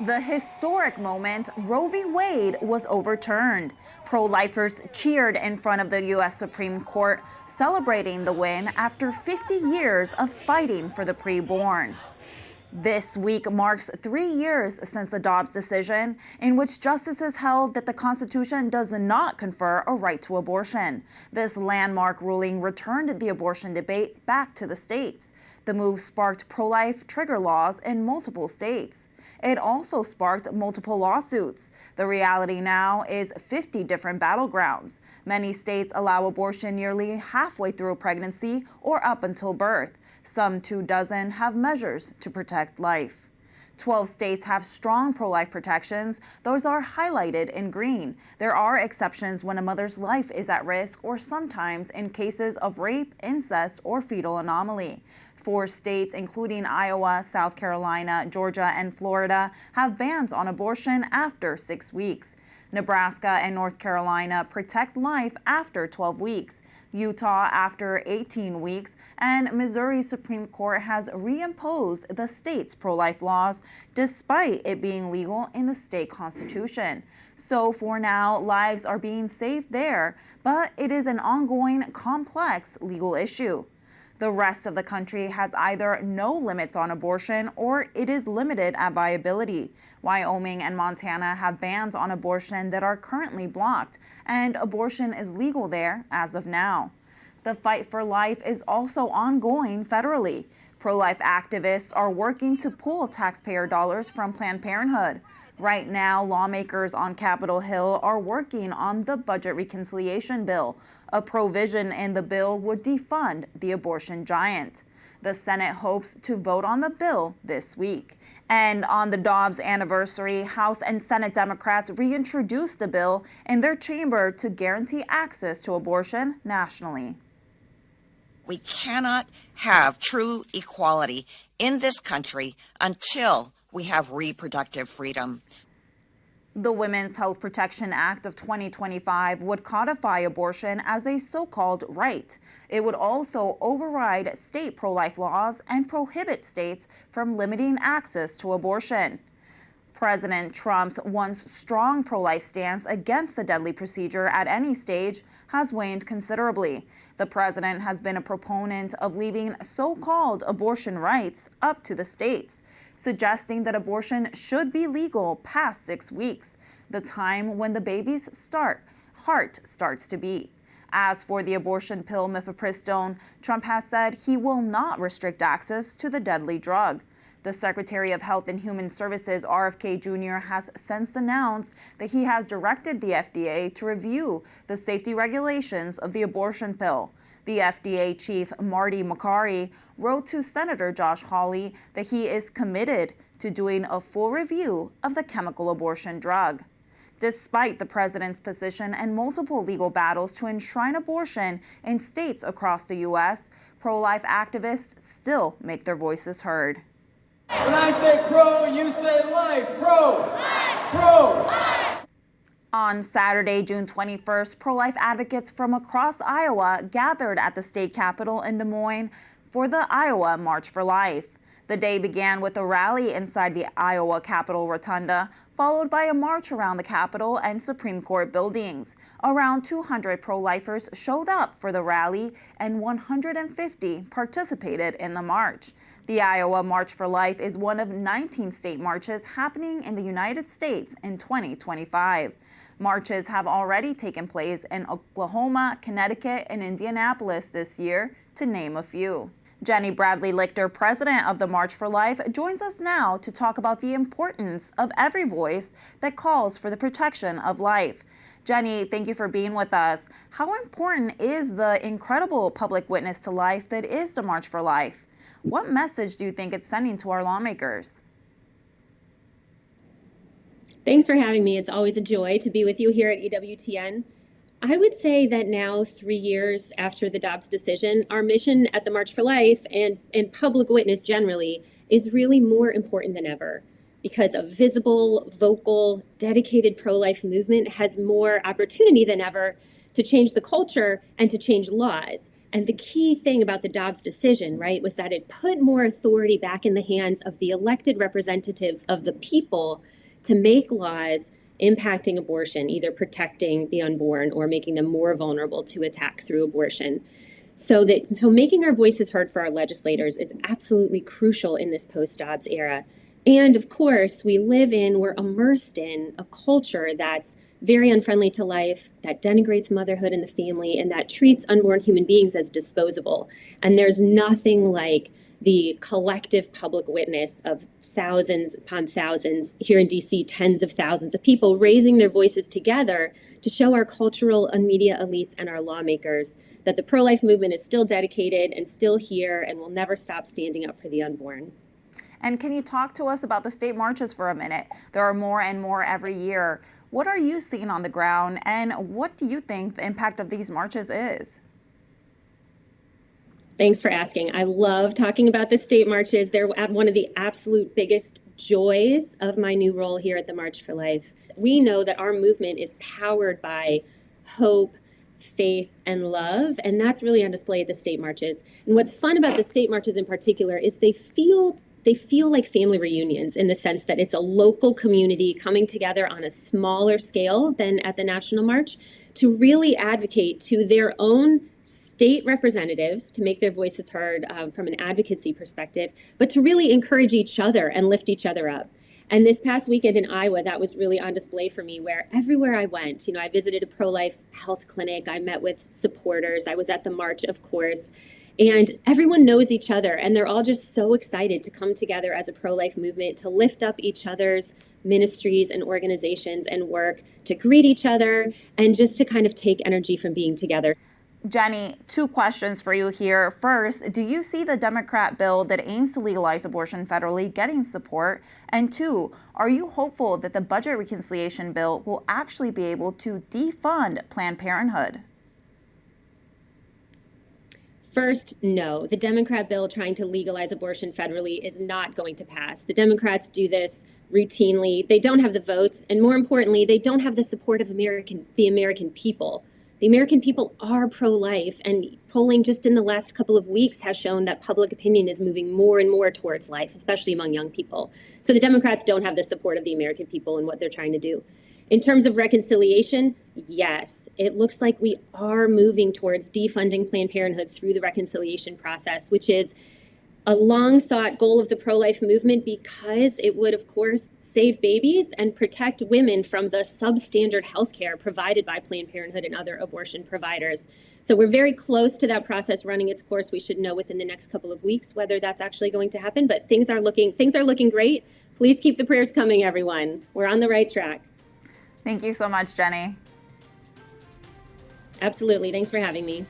The historic moment, Roe v. Wade was overturned. Pro-lifers cheered in front of the U.S. Supreme Court, celebrating the win after 50 years of fighting for the preborn. This week marks 3 years since the Dobbs decision, in which justices held that the Constitution does not confer a right to abortion. This landmark ruling returned the abortion debate back to the states. The move sparked pro-life trigger laws in multiple states. It also sparked multiple lawsuits. The reality now is 50 different battlegrounds. Many states allow abortion nearly halfway through a pregnancy or up until birth. Some 24 have measures to protect life. 12 states have strong pro-life protections. Those are highlighted in green. There are exceptions when a mother's life is at risk or sometimes in cases of rape, incest, or fetal anomaly. 4 states, including Iowa, South Carolina, Georgia, and Florida, have bans on abortion after 6 weeks. Nebraska and North Carolina protect life after 12 weeks. Utah after 18 weeks, and Missouri's Supreme Court has reimposed the state's pro-life laws despite it being legal in the state constitution. So for now, lives are being saved there, but it is an ongoing, complex legal issue. The rest of the country has either no limits on abortion or it is limited at viability. Wyoming and Montana have bans on abortion that are currently blocked, and abortion is legal there as of now. The fight for life is also ongoing federally. Pro-life activists are working to pull taxpayer dollars from Planned Parenthood. Right now, lawmakers on Capitol Hill are working on the budget reconciliation bill. A provision in the bill would defund the abortion giant. The Senate hopes to vote on the bill this week. And on the Dobbs anniversary, House and Senate Democrats reintroduced a bill in their chamber to guarantee access to abortion nationally. We cannot have true equality in this country until we have reproductive freedom. The Women's Health Protection Act of 2025 would codify abortion as a so-called right. It would also override state pro-life laws and prohibit states from limiting access to abortion. President Trump's once strong pro-life stance against the deadly procedure at any stage has waned considerably. The president has been a proponent of leaving so-called abortion rights up to the states, suggesting that abortion should be legal past 6 weeks, the time when the baby's heart starts to beat. As for the abortion pill mifepristone, Trump has said he will not restrict access to the deadly drug. The Secretary of Health and Human Services, RFK Jr., has since announced that he has directed the FDA to review the safety regulations of the abortion pill. The FDA chief, Marty Makary, wrote to Senator Josh Hawley that he is committed to doing a full review of the chemical abortion drug. Despite the president's position and multiple legal battles to enshrine abortion in states across the U.S., pro-life activists still make their voices heard. When I say pro, you say life. Pro! Life! Pro! Life! On Saturday, June 21st, pro-life advocates from across Iowa gathered at the state capitol in Des Moines for the Iowa March for Life. The day began with a rally inside the Iowa Capitol Rotunda, followed by a march around the Capitol and Supreme Court buildings. Around 200 pro-lifers showed up for the rally and 150 participated in the march. The Iowa March for Life is one of 19 state marches happening in the United States in 2025. Marches have already taken place in Oklahoma, Connecticut, and Indianapolis this year, to name a few. Jennie Bradley Lichter, president of the March for Life, joins us now to talk about the importance of every voice that calls for the protection of life. Jennie, thank you for being with us. How important is the incredible public witness to life that is the March for Life? What message do you think it's sending to our lawmakers? Thanks for having me. It's always a joy to be with you here at EWTN. I would say that now, 3 years after the Dobbs decision, our mission at the March for Life and public witness generally is really more important than ever, because a visible, vocal, dedicated pro-life movement has more opportunity than ever to change the culture and to change laws. And the key thing about the Dobbs decision, right, was that it put more authority back in the hands of the elected representatives of the people to make laws impacting abortion, either protecting the unborn or making them more vulnerable to attack through abortion. So making our voices heard for our legislators is absolutely crucial in this post-Dobbs era. And of course, we're immersed in a culture that's very unfriendly to life, that denigrates motherhood and the family, and that treats unborn human beings as disposable. And there's nothing like the collective public witness of thousands upon thousands, here in DC, tens of thousands of people raising their voices together to show our cultural and media elites and our lawmakers that the pro-life movement is still dedicated and still here and will never stop standing up for the unborn. And can you talk to us about the state marches for a minute? There are more and more every year. What are you seeing on the ground, and what do you think the impact of these marches is? Thanks for asking. I love talking about the state marches. They're one of the absolute biggest joys of my new role here at the March for Life. We know that our movement is powered by hope, faith, and love, and that's really on display at the state marches. And what's fun about the state marches in particular is they feel like family reunions, in the sense that it's a local community coming together on a smaller scale than at the National March to really advocate to their own state representatives, to make their voices heard from an advocacy perspective, but to really encourage each other and lift each other up. And this past weekend in Iowa, that was really on display for me, where everywhere I went, I visited a pro-life health clinic, I met with supporters, I was at the march, of course, and everyone knows each other, and they're all just so excited to come together as a pro-life movement to lift up each other's ministries and organizations and work, to greet each other, and just to kind of take energy from being together. Jennie, two questions for you here. First, do you see the Democrat bill that aims to legalize abortion federally getting support? And two, are you hopeful that the budget reconciliation bill will actually be able to defund Planned Parenthood? First, no. The Democrat bill trying to legalize abortion federally is not going to pass. The Democrats do this routinely. They don't have the votes, and more importantly, they don't have the support of the American people. The American people are pro-life, and polling just in the last couple of weeks has shown that public opinion is moving more and more towards life, especially among young people. So the Democrats don't have the support of the American people in what they're trying to do. In terms of reconciliation, yes, it looks like we are moving towards defunding Planned Parenthood through the reconciliation process, which is a long-sought goal of the pro-life movement because it would, of course, save babies and protect women from the substandard health care provided by Planned Parenthood and other abortion providers. So we're very close to that process running its course. We should know within the next couple of weeks whether that's actually going to happen, but things are looking great. Please keep the prayers coming, everyone. We're on the right track. Thank you so much, Jennie. Absolutely. Thanks for having me.